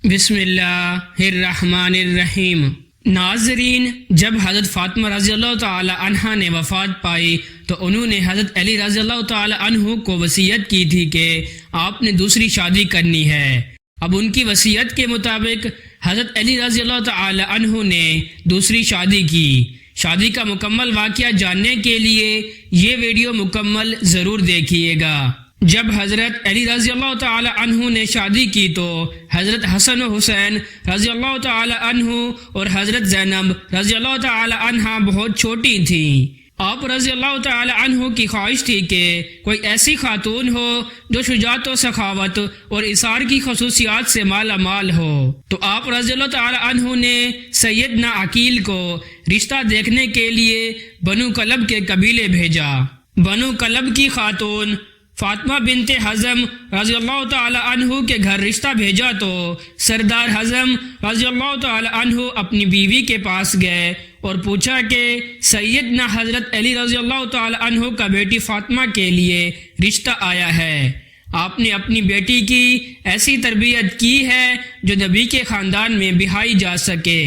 بسم اللہ الرحمن الرحیم۔ ناظرین، جب حضرت فاطمہ رضی اللہ تعالی عنہا نے وفات پائی تو انہوں نے حضرت علی رضی اللہ تعالی عنہ کو وصیت کی تھی کہ آپ نے دوسری شادی کرنی ہے۔ اب ان کی وصیت کے مطابق حضرت علی رضی اللہ تعالی عنہ نے دوسری شادی کی۔ شادی کا مکمل واقعہ جاننے کے لیے یہ ویڈیو مکمل ضرور دیکھیے گا۔ جب حضرت علی رضی اللہ تعالی عنہ نے شادی کی تو حضرت حسن و حسین رضی اللہ تعالی عنہ اور حضرت زینب رضی اللہ تعالی عنہ بہت چھوٹی تھیں۔ آپ رضی اللہ تعالی عنہ کی خواہش تھی کہ کوئی ایسی خاتون ہو جو شجاعت و سخاوت اور اثار کی خصوصیات سے مالا مال ہو، تو آپ رضی اللہ تعالی عنہ نے سیدنا عقیل کو رشتہ دیکھنے کے لیے بنو کلب کے قبیلے بھیجا۔ بنو کلب کی خاتون فاطمہ بنت حزم رضی اللہ تعالی عنہ کے گھر رشتہ بھیجا تو سردار حزم رضی اللہ تعالی عنہ اپنی بیوی کے پاس گئے اور پوچھا کہ سیدنا حضرت علی رضی اللہ تعالی عنہ کا بیٹی فاطمہ کے لیے رشتہ آیا ہے۔ آپ نے اپنی بیٹی کی ایسی تربیت کی ہے جو نبی کے خاندان میں بہائی جا سکے۔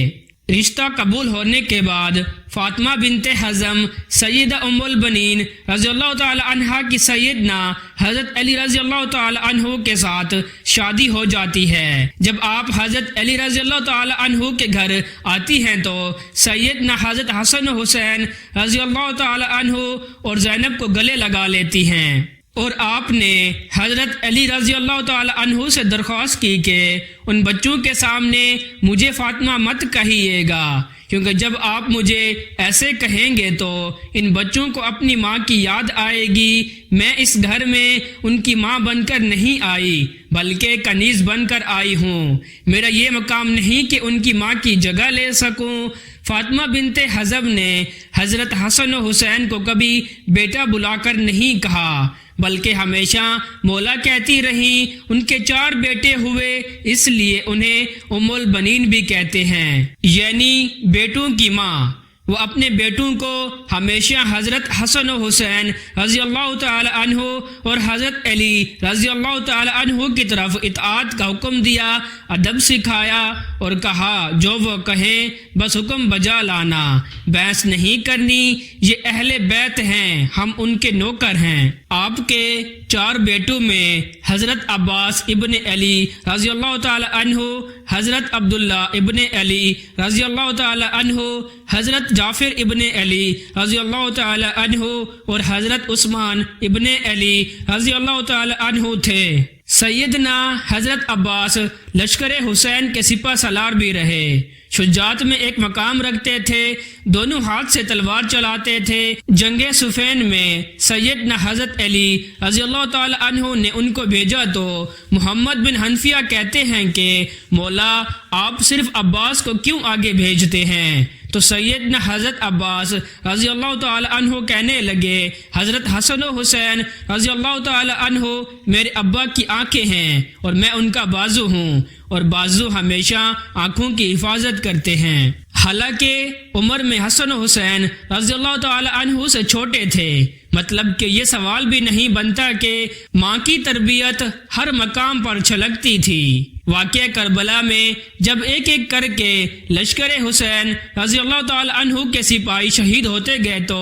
رشتہ قبول ہونے کے بعد فاطمہ بنت حزم سیدہ ام البنین رضی اللہ تعالی عنہا کی سیدنا حضرت علی رضی اللہ تعالی عنہ کے ساتھ شادی ہو جاتی ہے۔ جب آپ حضرت علی رضی اللہ تعالی عنہ کے گھر آتی ہیں تو سیدنا حضرت حسن و حسین رضی اللہ تعالی عنہ اور زینب کو گلے لگا لیتی ہیں، اور آپ نے حضرت علی رضی اللہ تعالی عنہ سے درخواست کی کہ ان بچوں کے سامنے مجھے فاطمہ مت کہیے گا، کیونکہ جب آپ مجھے ایسے کہیں گے تو ان بچوں کو اپنی ماں کی یاد آئے گی۔ میں اس گھر میں ان کی ماں بن کر نہیں آئی بلکہ کنیز بن کر آئی ہوں۔ میرا یہ مقام نہیں کہ ان کی ماں کی جگہ لے سکوں۔ فاطمہ بنت حزم نے حضرت حسن و حسین کو کبھی بیٹا بلا کر نہیں کہا بلکہ ہمیشہ مولا کہتی رہیں۔ ان کے 4 بیٹے ہوئے، اس لیے انہیں ام البنین بھی کہتے ہیں، یعنی بیٹوں کی ماں۔ وہ اپنے بیٹوں کو ہمیشہ حضرت حسن و حسین رضی اللہ تعالی عنہ اور حضرت علی رضی اللہ تعالی عنہ کی طرف اطاعت کا حکم دیا، ادب سکھایا اور کہا جو وہ کہیں بس حکم بجا لانا، بحث نہیں کرنی، یہ اہل بیت ہیں، ہم ان کے نوکر ہیں۔ آپ کے 4 بیٹوں میں حضرت عباس ابن علی رضی اللہ تعالی عنہ، حضرت عبداللہ ابن علی رضی اللہ تعالی عنہ، حضرت جعفر ابن علی رضی اللہ تعالی عنہ اور حضرت عثمان ابن علی رضی اللہ تعالی عنہ تھے۔ سیدنا حضرت عباس لشکر حسین کے سپہ سالار بھی رہے، شجاعت میں ایک مقام رکھتے تھے، دونوں ہاتھ سے تلوار چلاتے تھے۔ جنگ صفین میں سیدنا حضرت علی رضی اللہ تعالی عنہ نے ان کو بھیجا تو محمد بن حنفیہ کہتے ہیں کہ مولا آپ صرف عباس کو کیوں آگے بھیجتے ہیں؟ تو سیدنا حضرت عباس رضی اللہ تعالی عنہ کہنے لگے حضرت حسن و حسین رضی اللہ تعالی عنہ میرے ابا کی آنکھیں ہیں اور میں ان کا بازو ہوں، اور بازو ہمیشہ آنکھوں کی حفاظت کرتے ہیں۔ حالانکہ عمر میں حسن و حسین رضی اللہ تعالی عنہ سے چھوٹے تھے، مطلب کہ یہ سوال بھی نہیں بنتا کہ ماں کی تربیت ہر مقام پر چھلکتی تھی۔ واقعہ کربلا میں جب ایک ایک کر کے لشکر حسین رضی اللہ تعالی عنہ کے سپاہی شہید ہوتے گئے تو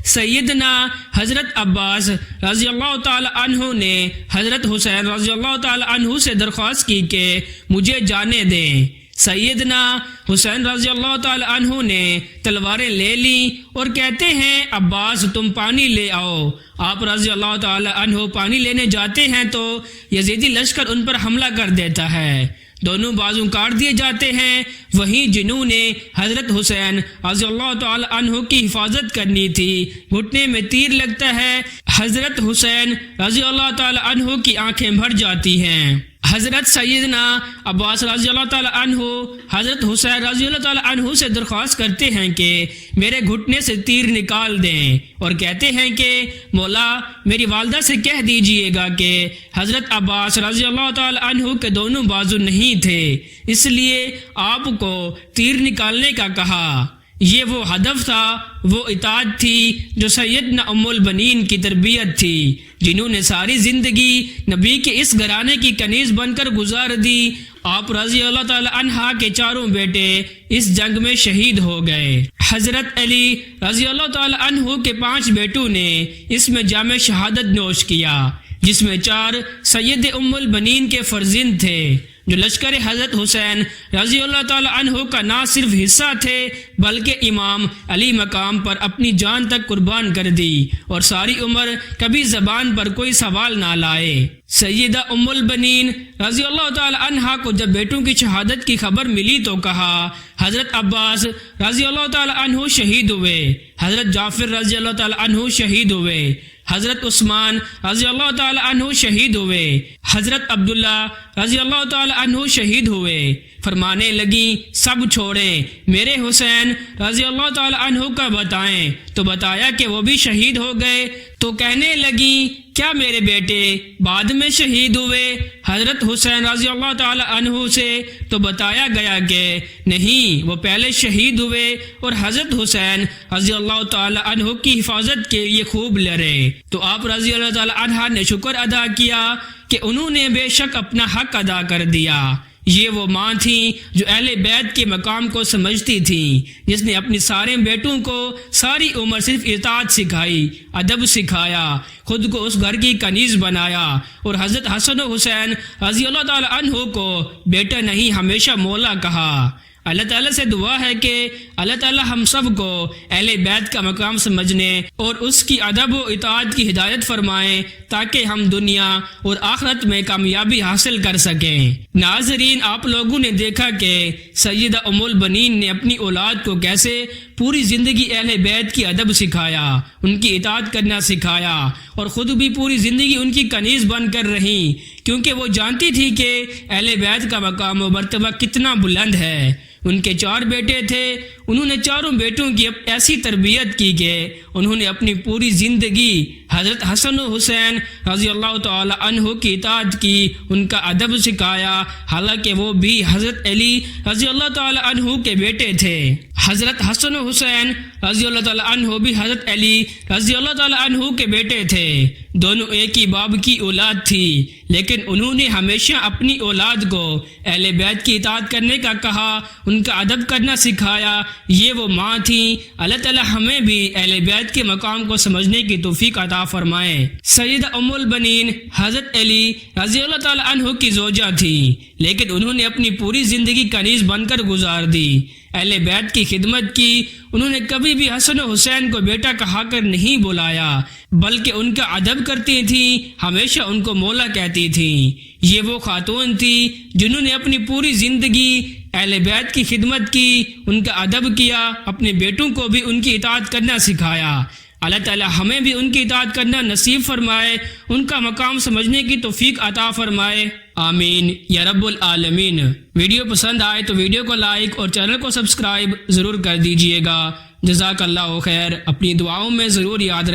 سیدنا حضرت عباس رضی اللہ تعالی عنہ نے حضرت حسین رضی اللہ تعالی عنہ سے درخواست کی کہ مجھے جانے دیں۔ سیدنا حسین رضی اللہ تعالی عنہ نے تلواریں لے لیں اور کہتے ہیں عباس تم پانی لے آؤ۔ آپ رضی اللہ تعالی عنہ پانی لینے جاتے ہیں تو یزیدی لشکر ان پر حملہ کر دیتا ہے، دونوں بازو کاٹ دیے جاتے ہیں۔ وہیں جنہوں نے حضرت حسین رضی اللہ تعالی عنہ کی حفاظت کرنی تھی، گھٹنے میں تیر لگتا ہے، حضرت حسین رضی اللہ تعالی عنہ کی آنکھیں بھر جاتی ہیں۔ حضرت سیدنا عباس رضی اللہ تعالی عنہ حضرت حسین رضی اللہ تعالی عنہ سے درخواست کرتے ہیں کہ میرے گھٹنے سے تیر نکال دیں، اور کہتے ہیں کہ مولا میری والدہ سے کہہ دیجئے گا کہ حضرت عباس رضی اللہ تعالی عنہ کے دونوں بازو نہیں تھے، اس لیے آپ کو تیر نکالنے کا کہا۔ یہ وہ ہدف تھا، وہ اطاعت تھی جو سیدنا ام البنین کی تربیت تھی۔ جنہوں نے ساری زندگی نبی کے اس گھرانے کی کنیز بن کر گزار دی۔ آپ رضی اللہ تعالی عنہ کے چاروں بیٹے اس جنگ میں شہید ہو گئے۔ حضرت علی رضی اللہ تعالی عنہ کے 5 بیٹوں نے اس میں جام شہادت نوش کیا، جس میں 4 سید ام البنین کے فرزند تھے، جو لشکر حضرت حسین رضی اللہ تعالی عنہ کا نہ صرف حصہ تھے بلکہ امام علی مقام پر اپنی جان تک قربان کر دی اور ساری عمر کبھی زبان پر کوئی سوال نہ لائے۔ سیدہ ام البنین رضی اللہ تعالی عنہ کو جب بیٹوں کی شہادت کی خبر ملی تو کہا، حضرت عباس رضی اللہ تعالی عنہ شہید ہوئے، حضرت جعفر رضی اللہ تعالی عنہ شہید ہوئے، حضرت عثمان رضی اللہ تعالی عنہ شہید ہوئے، حضرت عبداللہ رضی اللہ تعالی عنہ شہید ہوئے۔ فرمانے لگی، سب چھوڑیں، میرے حسین رضی اللہ تعالی عنہ کا بتائیں، تو بتایا کہ وہ بھی شہید ہو گئے۔ تو کہنے لگی، کیا میرے بیٹے بعد میں شہید ہوئے حضرت حسین رضی اللہ تعالی عنہ سے؟ تو بتایا گیا کہ نہیں، وہ پہلے شہید ہوئے اور حضرت حسین رضی اللہ تعالی عنہ کی حفاظت کے لیے خوب لڑے۔ تو آپ رضی اللہ تعالی عنہ نے شکر ادا کیا کہ انہوں نے بے شک اپنا حق ادا کر دیا۔ یہ وہ ماں تھیں جو اہل بیت کے مقام کو سمجھتی تھیں، جس نے اپنی سارے بیٹوں کو ساری عمر صرف اطاعت سکھائی، ادب سکھایا، خود کو اس گھر کی کنیز بنایا اور حضرت حسن و حسین رضی اللہ تعالی عنہ کو بیٹا نہیں ہمیشہ مولا کہا۔ اللہ تعالیٰ سے دعا ہے کہ اللہ تعالیٰ ہم سب کو اہل بیت کا مقام سمجھنے اور اس کی ادب و اطاعت کی ہدایت فرمائیں تاکہ ہم دنیا اور آخرت میں کامیابی حاصل کر سکیں۔ ناظرین، آپ لوگوں نے دیکھا کہ سیدہ ام البنین نے اپنی اولاد کو کیسے پوری زندگی اہل بیت کی ادب سکھایا، ان کی اطاعت کرنا سکھایا اور خود بھی پوری زندگی ان کی کنیز بن کر رہیں، کیونکہ وہ جانتی تھی کہ اہل بیت کا مقام و مرتبہ کتنا بلند ہے۔ ان کے 4 بیٹے تھے، انہوں نے چاروں بیٹوں کی ایسی تربیت کی کہ انہوں نے اپنی پوری زندگی حضرت حسن و حسین رضی اللہ تعالی عنہ کی اطاعت کی، ان کا ادب سکھایا، حالانکہ وہ بھی حضرت علی رضی اللہ تعالی عنہ کے بیٹے تھے۔ حضرت حسن و حسین رضی اللہ تعالی عنہ بھی حضرت علی رضی اللہ تعالی عنہ کے بیٹے تھے، دونوں ایک ہی باپ کی اولاد تھی، لیکن انہوں نے ہمیشہ اپنی اولاد کو اہل بیت کی اطاعت کرنے کا کہا، ان کا ادب کرنا سکھایا۔ یہ وہ ماں تھیں۔ اللہ تعالی ہمیں بھی اہل بیت کے مقام کو سمجھنے کی توفیق عطا فرمائے۔ سیدہ ام البنین حضرت علی رضی اللہ تعالی عنہ کی زوجہ تھیں، لیکن انہوں نے اپنی پوری زندگی کنیز بن کر گزار دی، اہل بیت کی خدمت کی۔ انہوں نے کبھی بھی حسن و حسین کو بیٹا کہا کر نہیں بلایا، بلکہ ان کا ادب کرتی تھیں، ہمیشہ ان کو مولا کہتی تھیں۔ یہ وہ خاتون تھی جنہوں نے اپنی پوری زندگی اہل بیت کی خدمت کی، ان کا ادب کیا، اپنے بیٹوں کو بھی ان کی اطاعت کرنا سکھایا۔ اللہ تعالی ہمیں بھی ان کی اطاعت کرنا نصیب فرمائے، ان کا مقام سمجھنے کی توفیق عطا فرمائے، آمین یا رب العالمین۔ ویڈیو پسند آئے تو ویڈیو کو لائک اور چینل کو سبسکرائب ضرور کر دیجئے گا۔ جزاک اللہ خیر۔ اپنی دعاؤں میں ضرور یاد رکھیں۔